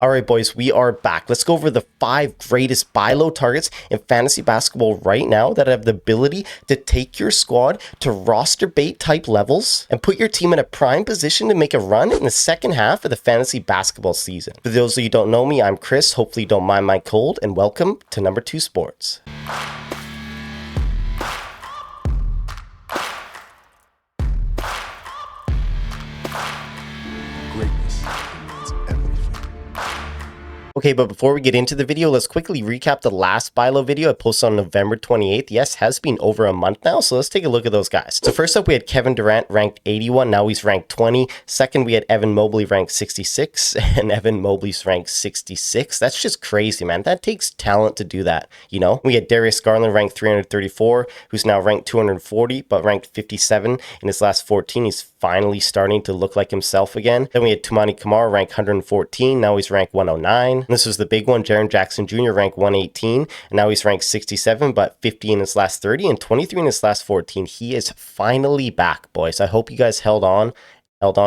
All right, boys, we are back. Let's go over the 5 greatest buy low targets in fantasy basketball right now that have the ability to take your squad to roster bait type levels and put your team in a prime position to make a run in the second half of the fantasy basketball season. For those of you who don't know me, I'm Chris. Hopefully you don't mind my cold, and welcome to Number 2 Sports. Okay, but before we get into the video, let's quickly recap the last buy low video I posted on November 28th. Yes, has been over a month now, so let's take a look at those guys. So first up, we had Kevin Durant ranked 81. Now he's ranked 20. Second, we had Evan Mobley ranked 66, and Evan Mobley's ranked 66. That's just crazy, man. That takes talent to do that, you know? We had Darius Garland ranked 334, who's now ranked 240, but ranked 57 in his last 14. He's finally starting to look like himself again. Then we had Toumani Camara ranked 114. Now he's ranked 109. This was the big one. Jaren Jackson Jr. ranked 118, and now he's ranked 67, but 50 in his last 30 and 23 in his last 14. He is finally back, boys. I hope you guys held on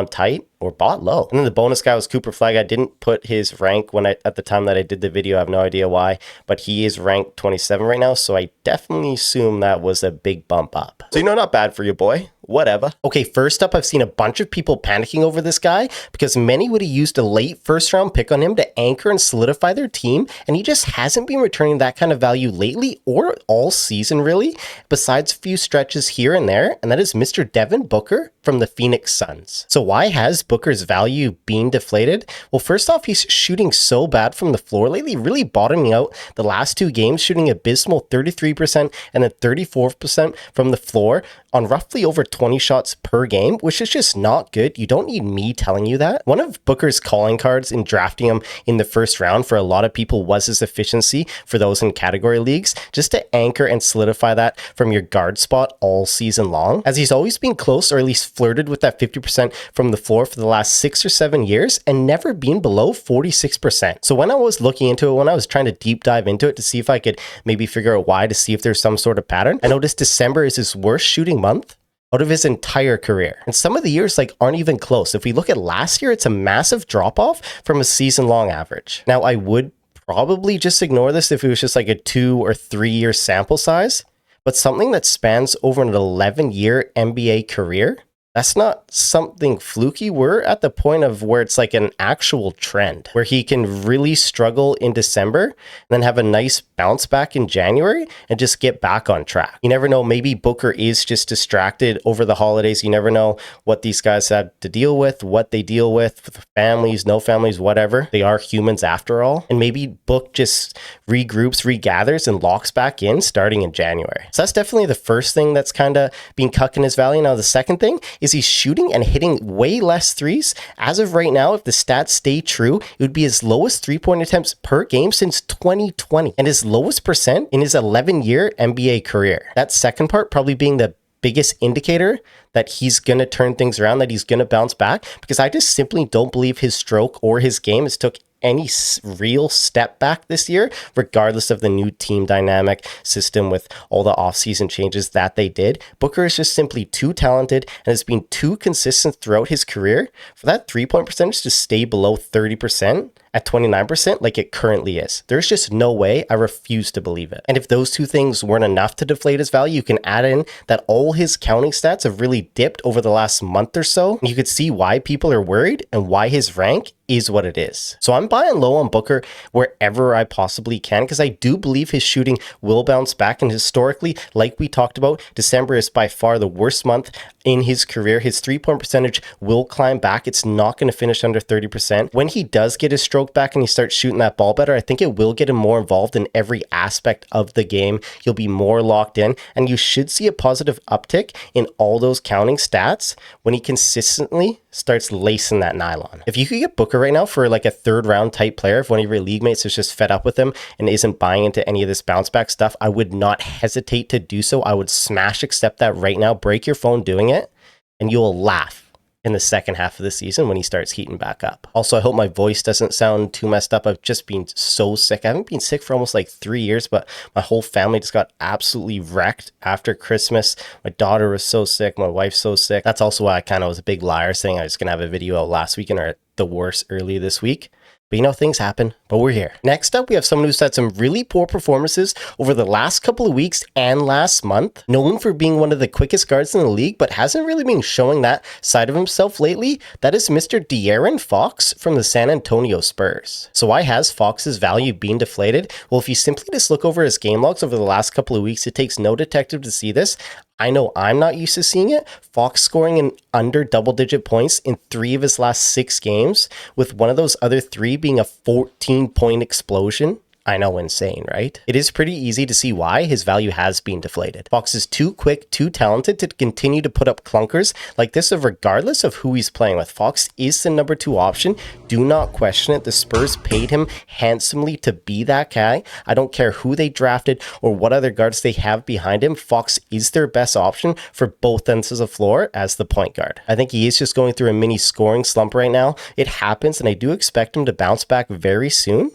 tight or bought low. And then the bonus guy was Cooper Flag. I didn't put his rank at the time that I did the video. I have no idea why, but he is ranked 27 right now, so I definitely assume that was a big bump up. So, not bad for you, boy. Whatever. Okay, first up, I've seen a bunch of people panicking over this guy because many would have used a late first round pick on him to anchor and solidify their team, and he just hasn't been returning that kind of value lately or all season really, besides a few stretches here and there, and that is Mr. Devin Booker from the Phoenix Suns. So why has Booker's value been deflated? Well, first off, he's shooting so bad from the floor lately, really bottoming out the last 2 games, shooting abysmal 33% and then 34% from the floor on roughly over 20 shots per game, which is just not good. You don't need me telling you that. One of Booker's calling cards in drafting him in the first round for a lot of people was his efficiency for those in category leagues, just to anchor and solidify that from your guard spot all season long, as he's always been close or at least flirted with that 50% from the floor for the last 6 or 7 years and never been below 46%. So when I was looking into it, when I was trying to deep dive into it to see if I could maybe figure out why, to see if there's some sort of pattern, I noticed December is his worst shooting month out of his entire career. And some of the years aren't even close. If we look at last year, it's a massive drop off from a season long average. Now, I would probably just ignore this if it was just like a 2 or 3 year sample size, but something that spans over an 11-year NBA career, that's not something fluky. We're at the point of where it's like an actual trend where he can really struggle in December and then have a nice bounce back in January and just get back on track. You never know. Maybe Booker is just distracted over the holidays. You never know what these guys had to deal with, what they deal with families, no families, whatever. They are humans after all. And maybe Book just regroups, regathers, and locks back in starting in January. So that's definitely the first thing that's kind of been cucking his value. Now, the second thing is he's shooting and hitting way less threes. As of right now, if the stats stay true, it would be his lowest 3-point attempts per game since 2020 and his lowest percent in his 11-year NBA career. That second part probably being the biggest indicator that he's going to turn things around, that he's going to bounce back, because I just simply don't believe his stroke or his game has took any real step back this year, regardless of the new team dynamic system with all the offseason changes that they did. Booker is just simply too talented and has been too consistent throughout his career for that 3-point percentage to stay below 30% at 29% like it currently is. There's just no way. I refuse to believe it. And if those two things weren't enough to deflate his value, you can add in that all his counting stats have really dipped over the last month or so. And you could see why people are worried and why his rank is what it is. So I'm buying low on Booker wherever I possibly can, because I do believe his shooting will bounce back. And historically, like we talked about, December is by far the worst month in his career. His 3-point percentage will climb back. It's not going to finish under 30%. When he does get his stroke back and he starts shooting that ball better, I think it will get him more involved in every aspect of the game. He'll be more locked in, and you should see a positive uptick in all those counting stats when he consistently starts lacing that nylon. If you could get Booker right now for like a 3rd round type player, if one of your league mates is just fed up with him and isn't buying into any of this bounce back stuff, I would not hesitate to do so. I would smash accept that right now. Break your phone doing it, and you'll laugh in the second half of the season when he starts heating back up. Also, I hope my voice doesn't sound too messed up. I've just been so sick. I haven't been sick for almost like 3 years, but my whole family just got absolutely wrecked after Christmas. My daughter was so sick. My wife's so sick. That's also why I kind of was a big liar saying I was going to have a video out last weekend or at the worst early this week, But you know, things happen, but we're here. Next up, we have someone who's had some really poor performances over the last couple of weeks and last month. Known for being one of the quickest guards in the league, but hasn't really been showing that side of himself lately. That is Mr. De'Aaron Fox from the San Antonio Spurs. So why has Fox's value been deflated? Well, if you simply just look over his game logs over the last couple of weeks, it takes no detective to see this. I know I'm not used to seeing it. Fox scoring in under double-digit points in 3 of his last 6 games, with one of those other 3 being a 14-point explosion. I know, insane, right? It is pretty easy to see why his value has been deflated. Fox is too quick, too talented to continue to put up clunkers like this regardless of who he's playing with. Fox is the number 2 option. Do not question it. The Spurs paid him handsomely to be that guy. I don't care who they drafted or what other guards they have behind him. Fox is their best option for both ends of the floor as the point guard. I think he is just going through a mini scoring slump right now. It happens, and I do expect him to bounce back very soon.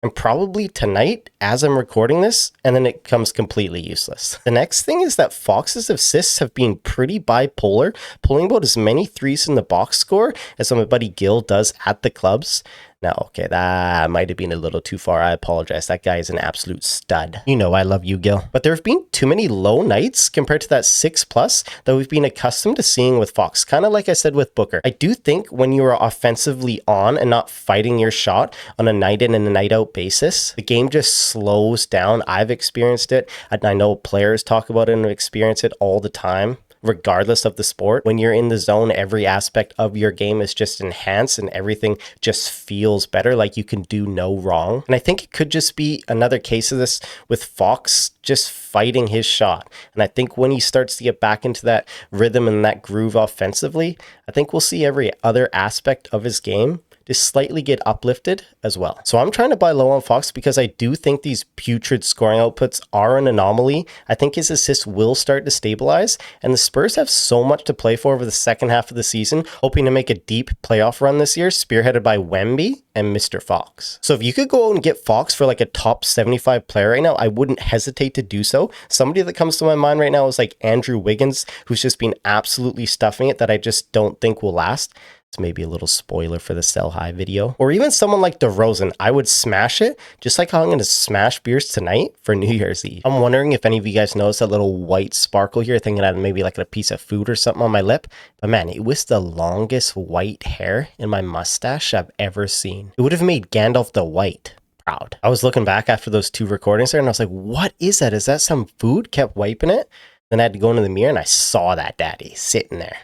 And probably tonight as I'm recording this, and then it becomes completely useless. The next thing is that Fox's assists have been pretty bipolar, pulling about as many threes in the box score as my buddy Gil does at the clubs. Now, okay, that might have been a little too far. I apologize. That guy is an absolute stud. You know I love you, Gil. But there have been too many low nights compared to that 6+ that we've been accustomed to seeing with Fox. Kind of like I said with Booker. I do think when you are offensively on and not fighting your shot on a night in and a night out basis, the game just slows down. I've experienced it. And I know players talk about it and experience it all the time. Regardless of the sport, when you're in the zone, every aspect of your game is just enhanced and everything just feels better, like you can do no wrong. And I think it could just be another case of this with Fox just fighting his shot. And I think when he starts to get back into that rhythm and that groove offensively, I think we'll see every other aspect of his game just slightly get uplifted as well. So I'm trying to buy low on Fox because I do think these putrid scoring outputs are an anomaly. I think his assists will start to stabilize, and the Spurs have so much to play for over the second half of the season, hoping to make a deep playoff run this year, spearheaded by Wemby and Mr. Fox. So if you could go out and get Fox for like a top 75 player right now, I wouldn't hesitate to do so. Somebody that comes to my mind right now is like Andrew Wiggins, who's just been absolutely stuffing it that I just don't think will last. It's maybe a little spoiler for the sell high video. Or even someone like DeRozan. I would smash it, just like how I'm going to smash beers tonight for New Year's Eve. I'm wondering if any of you guys noticed that little white sparkle here, thinking I had maybe like a piece of food or something on my lip. But man, it was the longest white hair in my mustache I've ever seen. It would have made Gandalf the White proud. I was looking back after those 2 recordings there and I was like, what is that? Is that some food? Kept wiping it. Then I had to go into the mirror and I saw that daddy sitting there.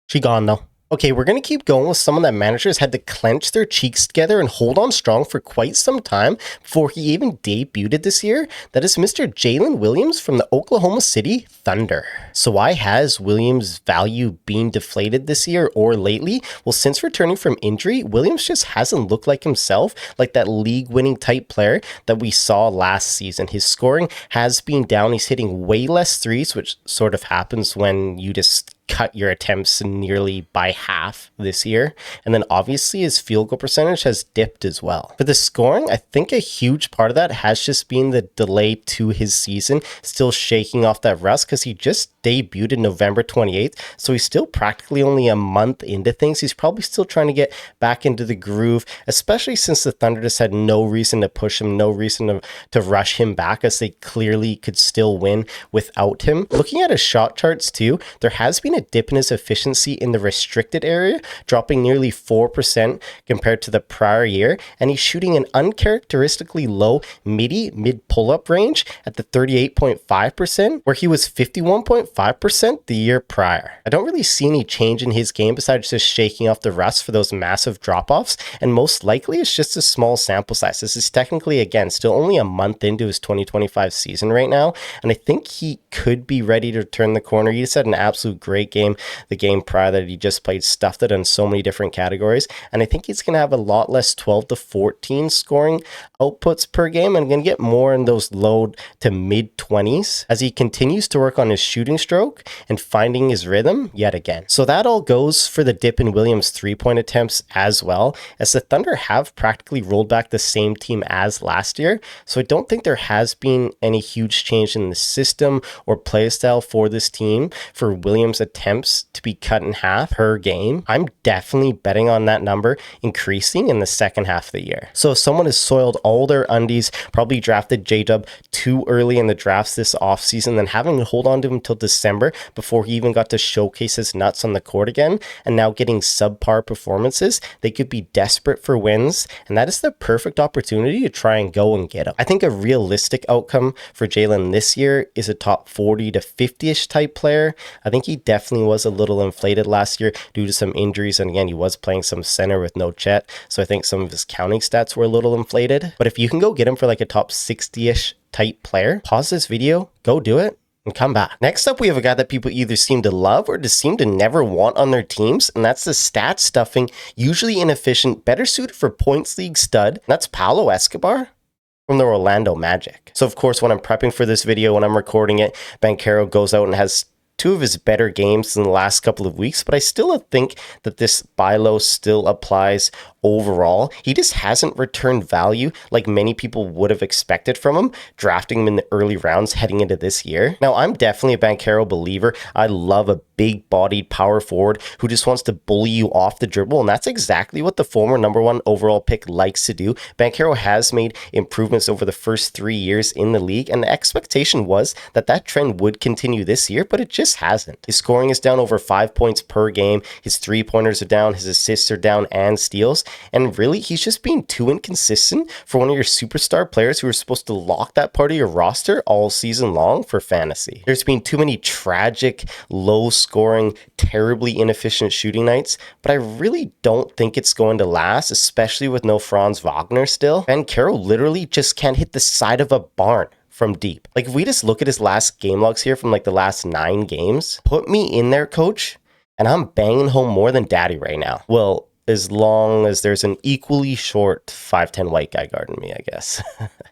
She gone though. Okay, we're going to keep going with someone that managers had to clench their cheeks together and hold on strong for quite some time before he even debuted this year. That is Mr. Jalen Williams from the Oklahoma City Thunder. So why has Williams' value been deflated this year or lately? Well, since returning from injury, Williams just hasn't looked like himself, like that league-winning type player that we saw last season. His scoring has been down. He's hitting way less threes, which sort of happens when you just cut your attempts nearly by half this year. And then obviously his field goal percentage has dipped as well. For the scoring, I think a huge part of that has just been the delay to his season, still shaking off that rust because he just debuted in November 28th. So he's still practically only a month into things. He's probably still trying to get back into the groove, especially since the Thunder just had no reason to push him, no reason to rush him back, as they clearly could still win without him. Looking at his shot charts too, there has been a dip in his efficiency in the restricted area, dropping nearly 4% compared to the prior year, and he's shooting an uncharacteristically low mid pull-up range at the 38.5%, where he was 51.5% the year prior. I don't really see any change in his game besides just shaking off the rust for those massive drop-offs, and most likely it's just a small sample size. This is technically, again, still only a month into his 2025 season right now, and I think he could be ready to turn the corner. He just had an absolute great game the game prior that he just played, stuffed it in so many different categories, and I think he's going to have a lot less 12 to 14 scoring outputs per game and going to get more in those low to mid 20s as he continues to work on his shooting stroke and finding his rhythm yet again. So that all goes for the dip in Williams' 3-point attempts as well, as the Thunder have practically rolled back the same team as last year, so I don't think there has been any huge change in the system or play style for this team for Williams' attempts attempts to be cut in half per game, I'm definitely betting on that number increasing in the second half of the year. So if someone has soiled all their undies, probably drafted J-Dub too early in the drafts this offseason, then having to hold on to him until December before he even got to showcase his nuts on the court again, and now getting subpar performances, they could be desperate for wins, and that is the perfect opportunity to try and go and get him. I think a realistic outcome for Jalen this year is a top 40 to 50-ish type player. I think he definitely was a little inflated last year due to some injuries, and again, he was playing some center with no Chet, so I think some of his counting stats were a little inflated. But if you can go get him for like a top 60-ish type player, pause this video, go do it, and come back. Next up, we have a guy that people either seem to love or just seem to never want on their teams, and that's the stat stuffing, usually inefficient, better suited for points league stud, and that's Paolo Escobar from the Orlando Magic. So of course, when I'm prepping for this video, when I'm recording it, Banchero goes out and has two of his better games in the last couple of weeks, but I still think that this buy low still applies overall. He just hasn't returned value like many people would have expected from him, drafting him in the early rounds heading into this year. Now, I'm definitely a Banchero believer. I love a big-bodied power forward who just wants to bully you off the dribble, and that's exactly what the former #1 overall pick likes to do. Banchero has made improvements over the first 3 years in the league, and the expectation was that that trend would continue this year, but it just hasn't. His scoring is down over 5 points per game. His three-pointers are down, his assists are down, and steals. And really, he's just being too inconsistent for one of your superstar players who are supposed to lock that part of your roster all season long for fantasy. There's been too many tragic, low-scoring, terribly inefficient shooting nights, but I really don't think it's going to last, especially with no Franz Wagner still. Banchero literally just can't hit the side of a barn from deep. Like, if we just look at his last game logs here from like the last 9 games, put me in there, coach, and I'm banging home more than daddy right now. Well, as long as there's an equally short 5'10" white guy guarding me, I guess.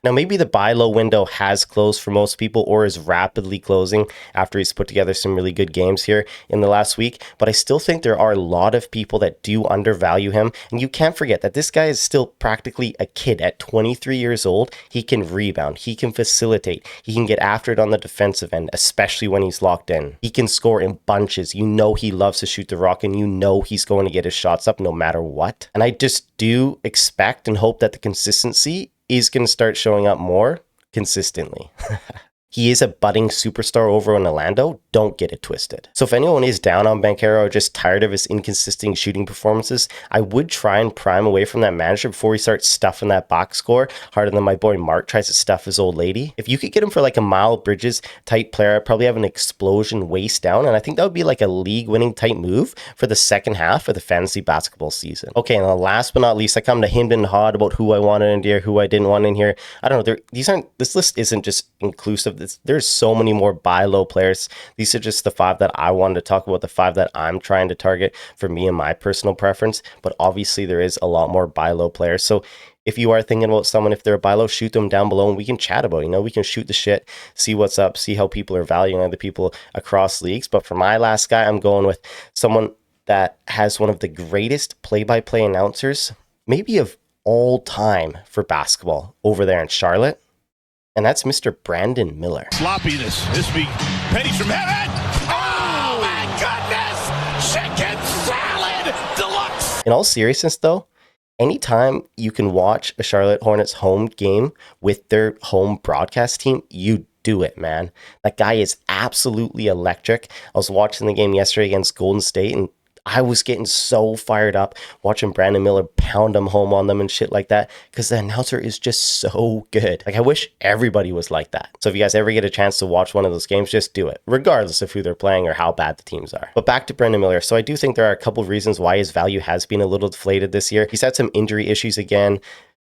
Now, maybe the buy low window has closed for most people or is rapidly closing after he's put together some really good games here in the last week, but I still think there are a lot of people that do undervalue him, and you can't forget that this guy is still practically a kid at 23 years old. He can rebound, he can facilitate, he can get after it on the defensive end, especially when he's locked in. He can score in bunches. You know he loves to shoot the rock, and you know he's going to get his shots up no matter what. And I just do expect and hope that the consistency is going to start showing up more consistently. He is a budding superstar over in Orlando. Don't get it twisted. So if anyone is down on Banchero or just tired of his inconsistent shooting performances, I would try and prime away from that manager before he starts stuffing that box score harder than my boy Mark tries to stuff his old lady. If you could get him for like a Miles Bridges type player, I'd probably have an explosion waist down, and I think that would be like a league winning type move for the second half of the fantasy basketball season. Okay, and last but not least, I come to him and hawed about who I wanted in here, who I didn't want in here. I don't know, this list isn't just inclusive. There's so many more buy low players. These are just the 5 that I wanted to talk about, the 5 that I'm trying to target for me and my personal preference. But obviously there is a lot more buy low players. So if you are thinking about someone, if they're a buy low, shoot them down below and we can chat about it. You know, we can shoot the shit, see what's up, see how people are valuing other people across leagues. But for my last guy, I'm going with someone that has one of the greatest play-by-play announcers, maybe of all time for basketball over there in Charlotte. And that's Mr. Brandon Miller. Sloppiness. This be pennies from heaven. Oh my goodness! Chicken salad deluxe. In all seriousness, though, anytime you can watch a Charlotte Hornets home game with their home broadcast team, you do it, man. That guy is absolutely electric. I was watching the game yesterday against Golden State, and I was getting so fired up watching Brandon Miller pound them home on them and shit like that because the announcer is just so good. Like, I wish everybody was like that. So if you guys ever get a chance to watch one of those games, just do it, regardless of who they're playing or how bad the teams are. But back to Brandon Miller. So I do think there are a couple of reasons why his value has been a little deflated this year. He's had some injury issues again,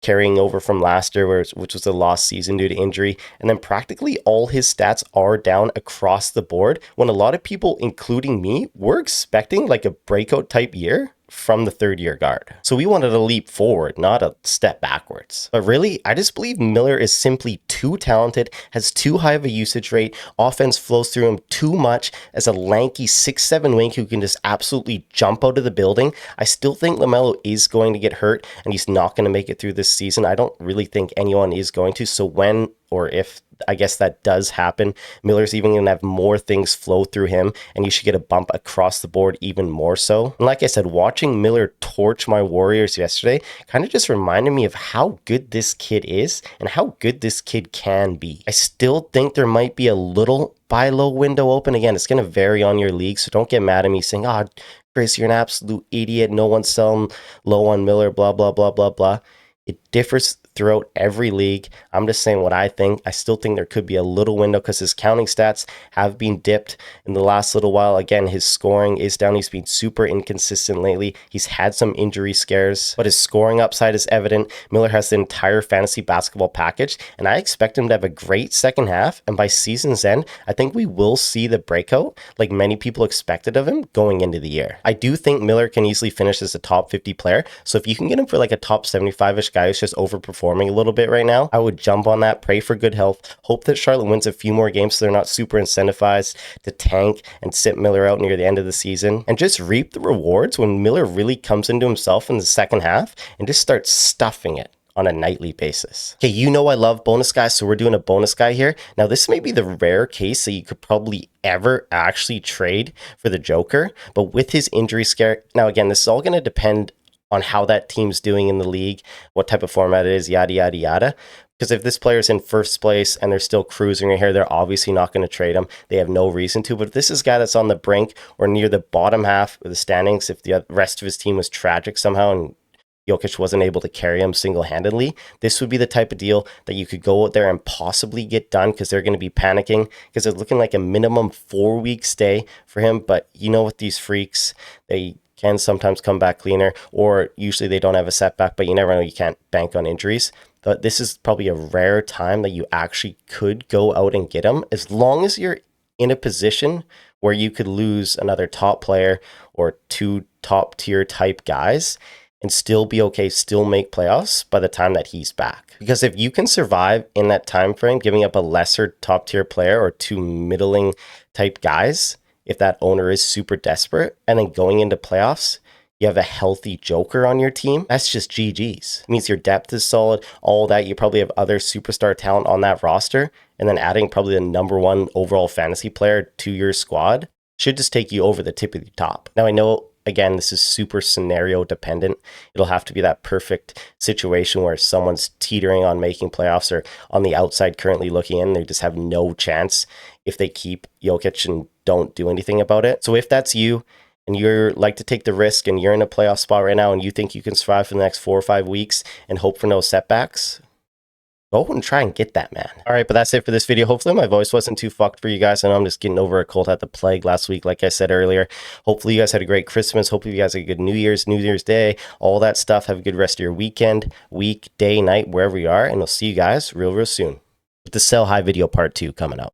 carrying over from last year, which was a lost season due to injury. And then practically all his stats are down across the board when a lot of people, including me, were expecting like a breakout type year from the third-year guard. So we wanted a leap forward, not a step backwards. But really, I just believe Miller is simply too talented, has too high of a usage rate, offense flows through him too much as a lanky 6'7" wing who can just absolutely jump out of the building. I still think LaMelo is going to get hurt and he's not going to make it through this season. I don't really think anyone is going to. So when or if I guess that does happen, Miller's even going to have more things flow through him, and you should get a bump across the board even more so. And like I said, watching Miller torch my Warriors yesterday kind of just reminded me of how good this kid is and how good this kid can be. I still think there might be a little buy low window open. Again, it's going to vary on your league, so don't get mad at me saying, oh, Chris, you're an absolute idiot. No one's selling low on Miller, blah, blah, blah, blah, blah. It differs throughout every league. I'm just saying what I think. I still think there could be a little window because his counting stats have been dipped in the last little while. Again, his scoring is down. He's been super inconsistent lately. He's had some injury scares, but his scoring upside is evident. Miller has the entire fantasy basketball package, and I expect him to have a great second half. And by season's end, I think we will see the breakout like many people expected of him going into the year. I do think Miller can easily finish as a top 50 player. So if you can get him for like a top 75-ish guy who's just overperforming a little bit right now, I would jump on that, pray for good health, hope that Charlotte wins a few more games so they're not super incentivized to tank and sit Miller out near the end of the season, and just reap the rewards when Miller really comes into himself in the second half and just starts stuffing it on a nightly basis. Okay, you know I love bonus guys, so we're doing a bonus guy here. Now, this may be the rare case that you could probably ever actually trade for the Joker, but with his injury scare, now again, this is all going to depend on how that team's doing in the league, what type of format it is, yada, yada, yada. Because if this player's in first place and they're still cruising right here, they're obviously not going to trade him. They have no reason to. But if this is a guy that's on the brink or near the bottom half of the standings, if the rest of his team was tragic somehow and Jokic wasn't able to carry him single-handedly, this would be the type of deal that you could go out there and possibly get done because they're going to be panicking because it's looking like a minimum 4-week stay for him. But you know, with these freaks, they can sometimes come back cleaner, or usually they don't have a setback, but you never know. You can't bank on injuries. But this is probably a rare time that you actually could go out and get him, as long as you're in a position where you could lose another top player or 2 top tier type guys and still be okay, still make playoffs by the time that he's back. Because if you can survive in that time frame, giving up a lesser top tier player or 2 middling type guys, if that owner is super desperate, and then going into playoffs, you have a healthy Joker on your team, that's just GG's. It means your depth is solid, all that. You probably have other superstar talent on that roster, and then adding probably the #1 overall fantasy player to your squad should just take you over the tip of the top. Now, I know, again, this is super scenario dependent. It'll have to be that perfect situation where someone's teetering on making playoffs or on the outside currently looking in. They just have no chance if they keep Jokic and don't do anything about it. So if that's you and you're like to take the risk and you're in a playoff spot right now and you think you can survive for the next 4 or 5 weeks and hope for no setbacks, go and try and get that, man. All right, but that's it for this video. Hopefully my voice wasn't too fucked for you guys. I know I'm just getting over a cold. I had the plague last week, like I said earlier. Hopefully you guys had a great Christmas. Hopefully you guys had a good New Year's Day, all that stuff. Have a good rest of your weekend, week, day, night, wherever you are. And I'll see you guys real soon with the Sell High video part 2 coming up.